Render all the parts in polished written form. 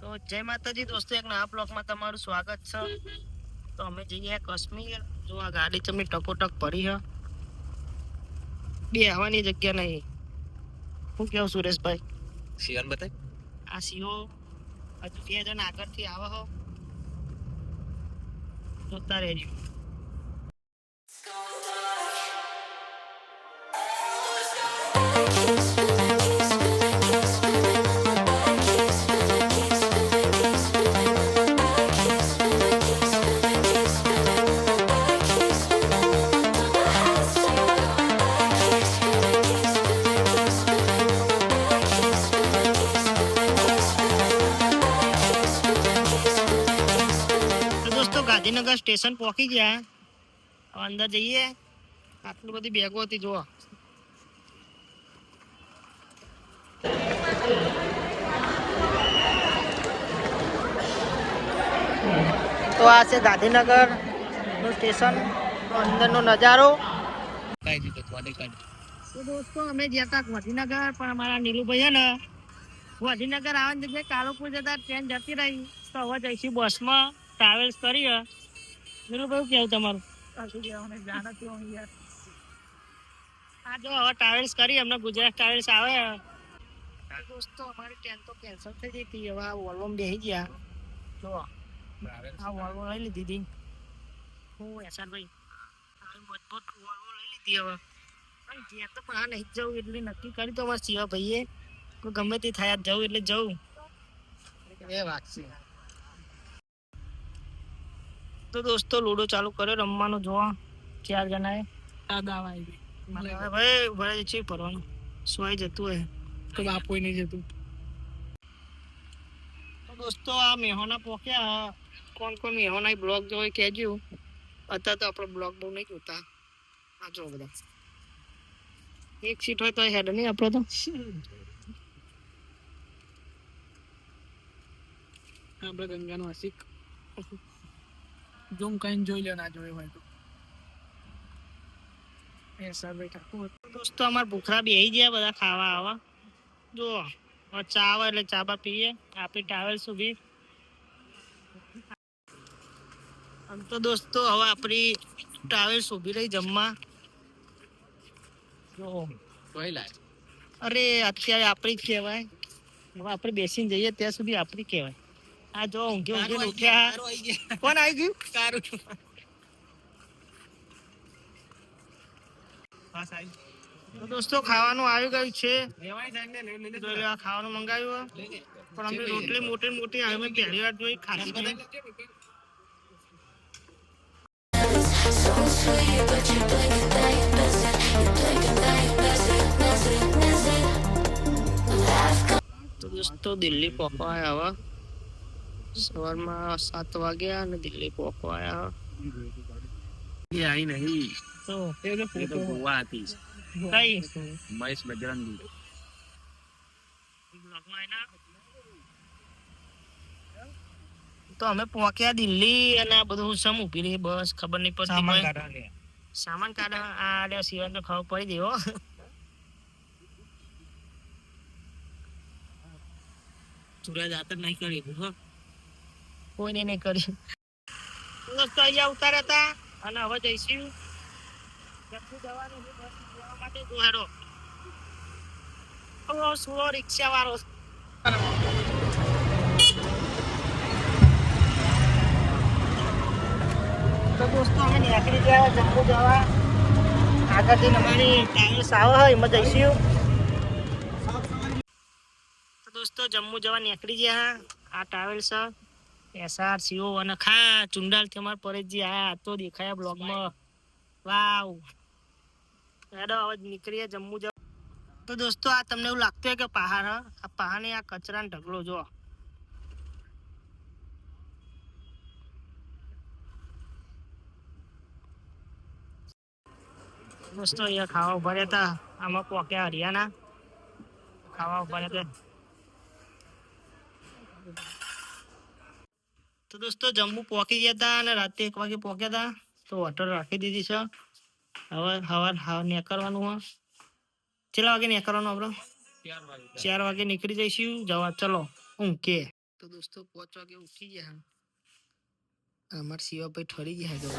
તો જય માતાજી દોસ્તો, એક નવા બ્લોગમાં તમારું સ્વાગત છે. તો અમે જઈએ કાશ્મીર. જો આ ગાડી તમે ટકોટક ભરી હ, બે આવવાની જગ્યા નહીં. શું કેવું સુરેશભાઈ? શિવન બતાય આ સીઓ હજુ 2 જણ આગળથી આવે હો, જોતા રહેજો. ગાંધીનગર સ્ટેશન પહોંચી ગયા. અંદર જઈએ. આટલી બધી બેગો હતી જોવા. તો આ છે ગાંધીનગર નું સ્ટેશન, અંદરનો નજારો. તો દોસ્તો અમે ગયા હતા ગાંધીનગર, પણ અમારા નીલુભાઈ છે ને ગાંધીનગર આવવાની જગ્યાએ કાલુપુર જતા ટ્રેન જતી રહી. તો હવે જઈશું બસમાં, ટ્રાવેલ્સ કરીએ. નીલુભાઈ કેવું તમારું? હા, જો હવે ટ્રાવેલ્સ કરી, અમને ગુજરાત ટ્રાવેલ્સ આવે. દોસ્તો અમારી ટ્રેન તો કેન્સલ થઈ ગઈ હતી. હવે આ વોલ્વોમાં બેસી ગયા. જો આ વોલ્વો લઈ લીધી હતી. હું એસારભાઈ મજબૂત વોલ્વો લઈ લીધી. હવે જ્યાં તો પણ આ નહીં જવું એટલે નક્કી કરી તો અમારા શિવા ભાઈએ ગમે તે થાય જવું એટલે જવું. એ વાત છે. તો દોસ્તો લૂડો ચાલુ કર્યો રમવાનું. જોવા 4 જણાએ ભાઈ ભરે છે ભરવાનું. સોય જતું હોય તો બાપુ નહીં જતું. તો દોસ્તો આ મેહોના પોક્યા. કોણ મેહોના બ્લોગ જોઈ કહેજો. અત્યારે તો આપણે બ્લોગ બહુ નહીં જોતા. આ જો બધા એક સીટ હોય તો હેડ નહીં આપણો તો. આપણે ગંગાનો આશિક જોમ કઈ જોઈ લે, ના જોયું હોય તો. દોસ્તો અમારા ભૂખરા બેસી ગયા બધા ખાવા આવા. જો ચા આવે એટલે ચા બા પીએ. આપી ટ્રાવેલ્સ ઉભી. આમ તો દોસ્તો હવે આપણી ટ્રાવેલ્સ ઉભી રહી જમવા. જો અરે અત્યારે આપણી જ કહેવાય. હવે આપણે બેસીને જઈએ ત્યાં સુધી આપણી કહેવાય. આ જો ઊંઘી ઉઠ્યા. કોણ આવી ગયું? સારું. તો દોસ્તો ખાવાનું આવી ગયું છે. ખાવાનું મંગાવ્યું, પણ અમને રોટલી મોટી મોટી અમે પહેલી વાર જોઈ, ખાધી નહીં. તો દોસ્તો દિલ્હી પહોંચવાયા હવે. સવારમાં 7 વાગ્યા અને દિલ્હી પહોંચવાયા. આઈ નહીં તો ગોવા હતી. કઈ મહેશ બજરંગી તો અમે પહોંચ્યા દિલ્હી. અને આ બધું સમ ઉભી રહી બસ, ખબર નહીં પડતી. સામાન કાઢા આ સિવાય તો ખબર પડી દેવો. સુરજ આતર નહીં કરી કોઈને નહીં કરી. દોસ્તો અહીંયા ઉતાર્યા હતા અને હવે જઈશું જવાનું માટે. દોહેડો સુરો રિક્ષા વાળો. તો દોસ્તો અમે નીકળી ગયા જમ્મુ જવા. આગળથી અમારી ટ્રાવેલ્સ આવે હોય એમાં જઈશું. તો દોસ્તો જમ્મુ જવા નીકળી ગયા. આ ટ્રાવેલ્સ એસઆર સીઓ અને ખા ચુંડાલથી અમારે પરેશજી આયા તો દેખાયા બ્લોગમાં. વાવ. હેડો હવે નીકળીએ જમ્મુ જવા. તો દોસ્તો આ તમને એવું લાગતું હોય કે પહાડ હ, આ પહાડની આ કચરાનો ઢગલો જો. દોસ્તો અહીંયા ખાવા ઉભા રહ્યા હતા. આમાં પોક્યા હરિયાણા ખાવા ઉભા રહ્યા હતા. તો દોસ્તો જમ્મુ પહોંચી ગયા હતા અને રાતે 1 વાગે પહોંચ્યા હતા. તો હોટલ રાખી દીધી છે. હવે નીકળવાનું હોય. કેટલા વાગે નીકળવાનું આપણે? 4 વાગે નીકળી જઈશું જવા. ચલો ઊંઘે. તો દોસ્તો 5 વાગે ઉઠી ગયા. અમાર શિવાભાઈ ઠરી ગયા તો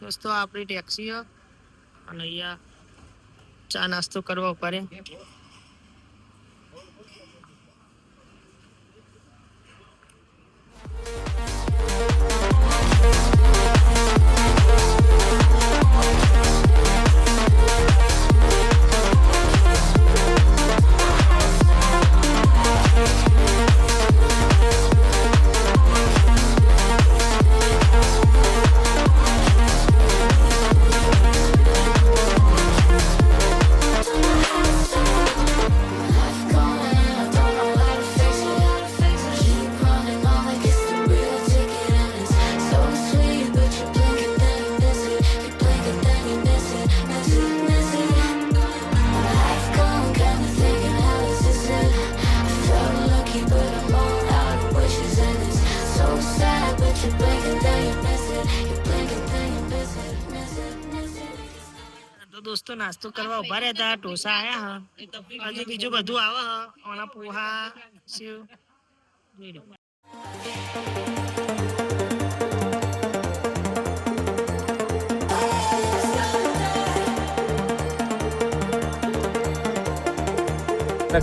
દોસ્તો આપણી ટેક્સી અને અહીંયા ચા નાસ્તો કરવા ઉભા રહ્યા. તો દોસ્તો નાસ્તો કરવા ઉભા રહ્યા હતા. ઢોસા આયા હા, હજી બીજું બધું આવે હા, ઓના પોહા સેવ જોઈ લો.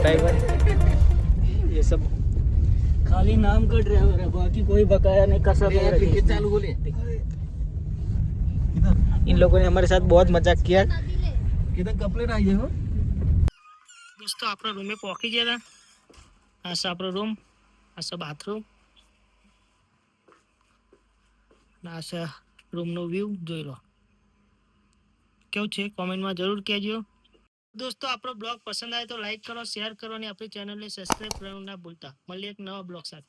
ड्राइवर ये सब खाली नाम का ड्राइवर है, बाकी कोई बकाया नहीं कर सकता. चालू बोले इन लोगों ने हमारे साथ बहुत मजाक किया. किधर कंप्लेंट आई है हो દોસ્તો આપણો રૂમે પહોંચી ગયા હતા. આ છે આપણો રૂમ, આ છે બાથરૂમ, આ છે રૂમનો વ્યૂ જોઈ લો. કેવું છે કોમેન્ટમાં જરૂર કહેજો. દોસ્તો આપણો બ્લોગ પસંદ આવે તો લાઈક કરો, શેર કરો અને આપણી ચેનલને સબસ્ક્રાઈબ કરવાનું ના ભૂલતા. મળીએ એક નવા બ્લોગ સાથે.